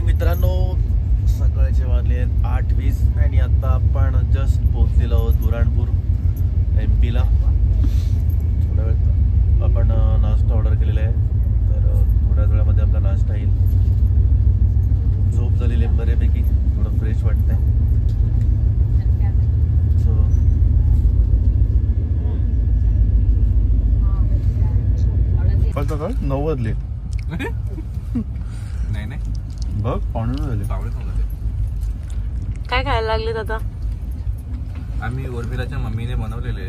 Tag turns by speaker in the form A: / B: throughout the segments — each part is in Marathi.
A: मॉर्निंग मित्रांनो, सकाळचे वाजले 8:20 आणि आता आपण जस्ट पोहोचलेलो आहोत बुराणपूर MP ला. थोड्या वेळ आपण नाश्ता ऑर्डर केलेला आहे, तर थोड्या वेळामध्ये आपला नाश्ता येईल. झोप झालेली आहे बऱ्यापैकी, थोडं फ्रेश वाटतंय. सकाळ 9 वाजले.
B: नाही नाही
A: बघ, पावणे झाले.
C: काय खायला लागलेत आता?
B: आम्ही उर्मिलाच्या मम्मीने बनवलेले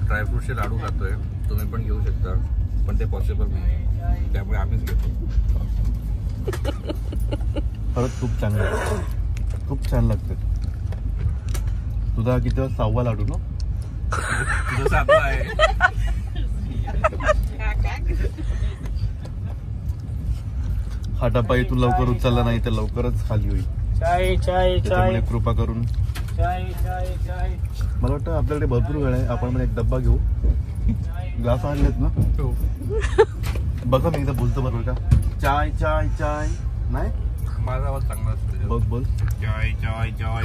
B: ड्रायफ्रूटचे लाडू खातोय. तुम्ही पण घेऊ शकता, पण ते पॉसिबल नाही, त्यामुळे आम्हीच घेतो.
A: खरंच खूप चांगलं, खूप छान लागतं. तुझा किती 6वा लाडू ना?
B: तुझं 7वा आहे.
A: हा डब्बा इथून लवकर उचलला नाही तर लवकरच खाली होईल.
C: चाय चाय चाय,
A: कृपा करून.
C: चाय चाय चाय.
A: मला वाटतं आपल्याकडे भरपूर वेळ आहे, आपण पण एक डब्बा घेऊ. ग्लास आणलेत ना? बघा मी एकदा बोलतो बरोबर का? चाय चाय चाय. नाही,
B: माझा आवाज चांगला असतो.
A: बघ बोल.
B: चाय चाय चाय.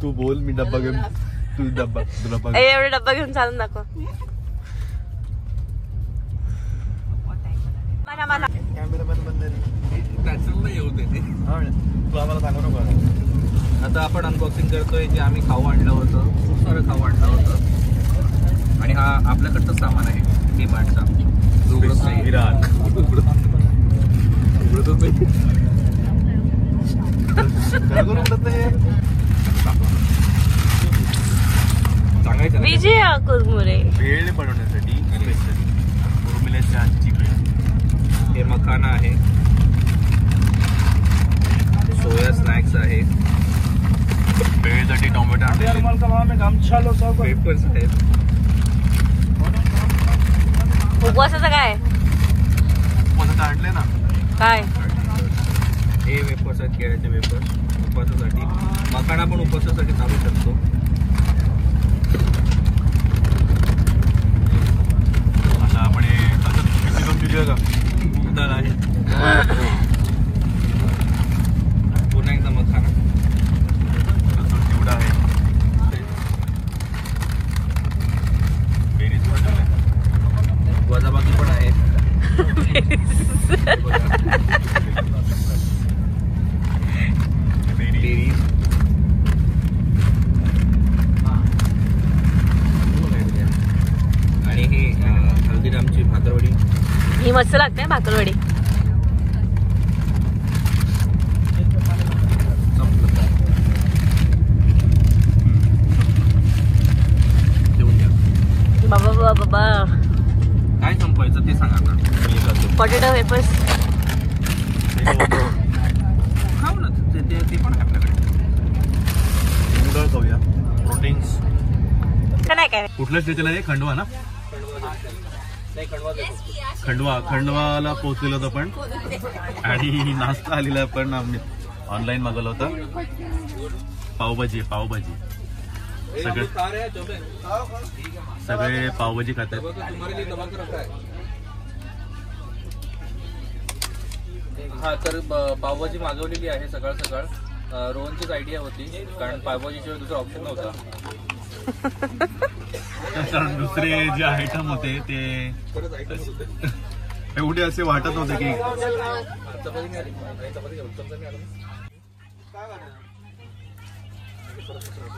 A: तू बोल, मी डब्बा घेऊन. तू डब्बा, तुला बघ.
C: एवढा डब्बा घेऊन चालून दाखव.
A: कॅमेरामॅन
B: नॅचरलला येऊ देते.
A: तू आम्हाला सांगू नको.
B: आता आपण अनबॉक्सिंग करतोय. जे आम्ही खाऊ आणलं होतं, खूप सारं खाऊ आणलं होतं, आणि हा आपल्याकडचं सामान आहे DMartचा.
A: विराट
B: सांगायचं
C: विजय कुरमुरे
A: भेळ बनवण्यासाठी उर्मिलाच्या आजची भेळ.
B: हे मखाना आहे, सोया स्नॅक्स आहे,
A: भेळसाठी टोमॅटो,
B: पेपर्स आहेत.
C: उपवासाचं काय
A: उपवासाचं आणले ना
C: काय?
B: हे वेपर्स आहेत, केळ्याचे वेपर्स उपवासासाठी. मखाना पण उपवासासाठी चालू शकतो.
A: आता आपण हे असं दिलं का
B: उदार आहे. पुन्हा एकदा मखाना,
A: चिवडा आहे. बेरीज
B: वजाबाकी पण आहे. बेरीज आणि हे हल्दीरामची भाकरवडी.
C: ही मस्त लागते भाकरवडी. बाबा बाबा बाबा,
B: काय संपवायचं ते सांगा आता.
C: पोटॅटो वेफर्स
B: खाऊ ना, ते पण आहे आपल्याकडे.
A: नूडल खाऊया, प्रोटीन्स.
C: नाही काय
A: कुठल्या स्टेशनला आहे? खंडवा ना? खंडवाला पोहोचलेलो होतो आपण, आणि नाश्ता आलेला पण आम्ही ऑनलाईन मागवला होता. पावभाजी सगळे पावभाजी खात आहेत.
B: हा, तर पावभाजी मागवलेली आहे सकाळ सकाळ. रोहनचीच आयडिया होती, कारण पावभाजीशिवाय दुसरा ऑप्शन नव्हता.
A: कारण दुसरे जे आयटम होते ते एवढे असे वाटत नव्हते की.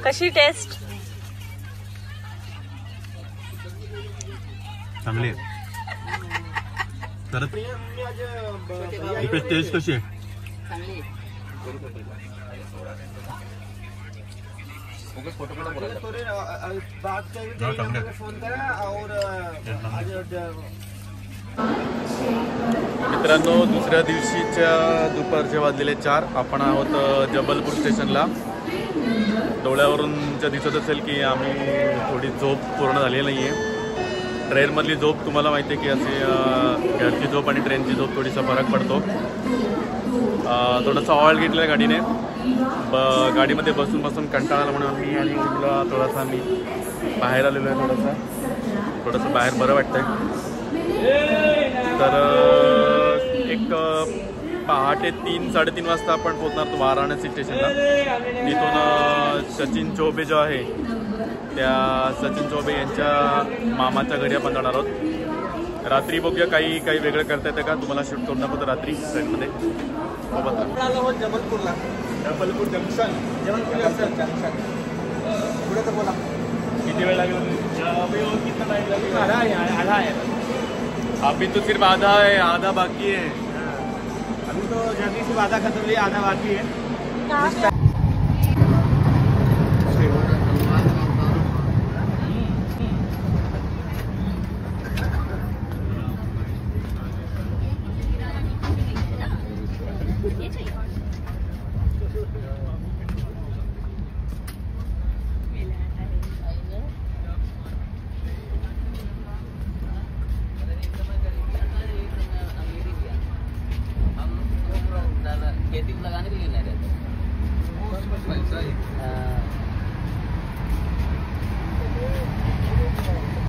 C: कशी टेस्ट?
A: चांगली आहे. तर टेस्ट कशी आहे? मित्रांनो, दुसऱ्या दिवशीच्या दुपारचे वाजलेले 4. आपण आहोत जबलपूर स्टेशनला. डोळ्यावरून दिसत असेल की आम्ही थोडी झोप पूर्ण झालेली नाही आहे. ट्रेनमधली झोप तुम्हाला माहिती आहे की अशी घरची झोप आणि ट्रेनची झोप थोडीसा फरक पडतो. थोडंसं ऑइल घेतलं गाडीने. गाडीमध्ये बसून कंटाळा आला म्हणून मी आणि मुलीला थोडासा मी बाहेर आलेलो आहे. थोडंसं बाहेर बरं वाटतंय. तर एक पहाटे 3-3:30 वाजता आपण पोहोचणार वाराणसी स्टेशनला. तिथून सचिन चौबे जो आहे त्या सचिन चौबे यांच्या मामाच्या घरी आपण जाणार आहोत. रात्री बघूया काही वेगळं करता येतं का, तुम्हाला शूट करून दाखवतो रात्री ट्रेनमध्ये. जबलपूर जंक्शन पुढे तर बोला किती वेळ लागेल? अभी तो सिर्फ आधा है, आधा बाकी है. अभी तो जर्नी सिर्फ आधा खत्म हुई, आधा बाकी है.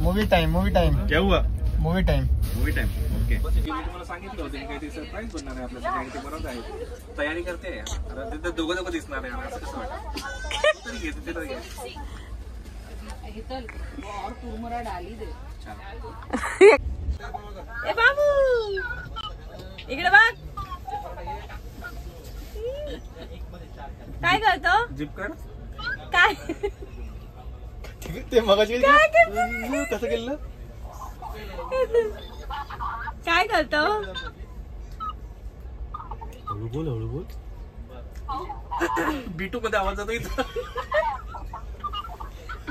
D: मूवी टाइम
A: क्या हुआ?
D: Movie time
A: okay.
B: मी तुम्हाला सांगितलं होतं काहीतरी सरप्राईज बनणार आहे आपल्यासाठी. ते बनवत आहे, तयारी करते. तिथं दोघं दिसणार आहे. असं कसं वाटतं? तरी घे तिथे, तर घे.
C: ए बाबू इकडे बघ. काय करतो?
B: जिप कर.
C: काय
A: ते मगाशी
C: काय
A: कसं केलं?
C: काय करतो?
A: हळू बोल.
B: B2 मध्ये आवाज जातो इथं.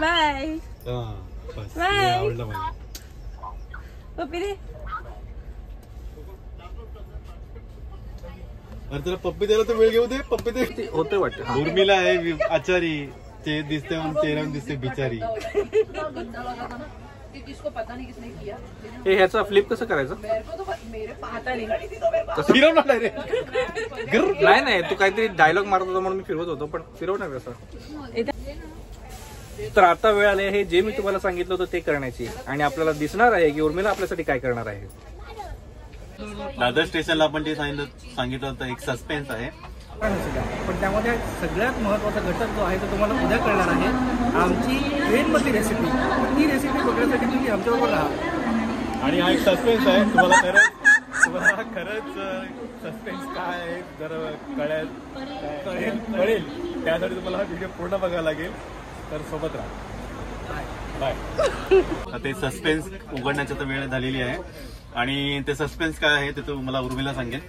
C: बाय
A: बस
C: बाय.
A: आवडलं मला.
C: पप्पी रे.
A: अरे तुला पप्पी द्यायला तर वेळ घेऊ दे. पप्पी दे.
B: होते वाटतं.
A: उर्मिला आहे आचारी, ते दिसते चेहरा दिसते बिचारी.
B: हे ह्याचा फ्लिप कसं करायचं?
A: फिरवणार डायरेक्ट.
B: नाही तू काहीतरी डायलॉग मारत होता म्हणून मी फिरवत होतो, पण फिरवणार कसं? तर आता वेळ आली आहे जे मी तुम्हाला सांगितलं होतं ते करण्याची, आणि आपल्याला दिसणार आहे की उर्मिला आपल्यासाठी काय करणार आहे.
A: दादर स्टेशनला आपण जे सांगितलं होतं एक सस्पेन्स आहे.
E: पण त्यामध्ये सगळ्यात महत्त्वाचा घटक जो आहे तो तुम्हाला उद्या कळणार आहे. आमची ट्रेनमधली रेसिपी, ती रेसिपी बघण्यासाठी तुम्ही आमच्याबरोबर राहा.
A: आणि हा एक सस्पेन्स आहे. तुम्हाला खरंच सस्पेन्स काय आहे जर कळेल त्यासाठी तुम्हाला हा व्हिडिओ पूर्ण बघायला लागेल. तर सोबत राहा. बाय. ते सस्पेन्स उघडण्याची तर वेळ झालेली आहे, आणि ते सस्पेन्स काय आहे ते तुम्हाला उर्मिला सांगेल.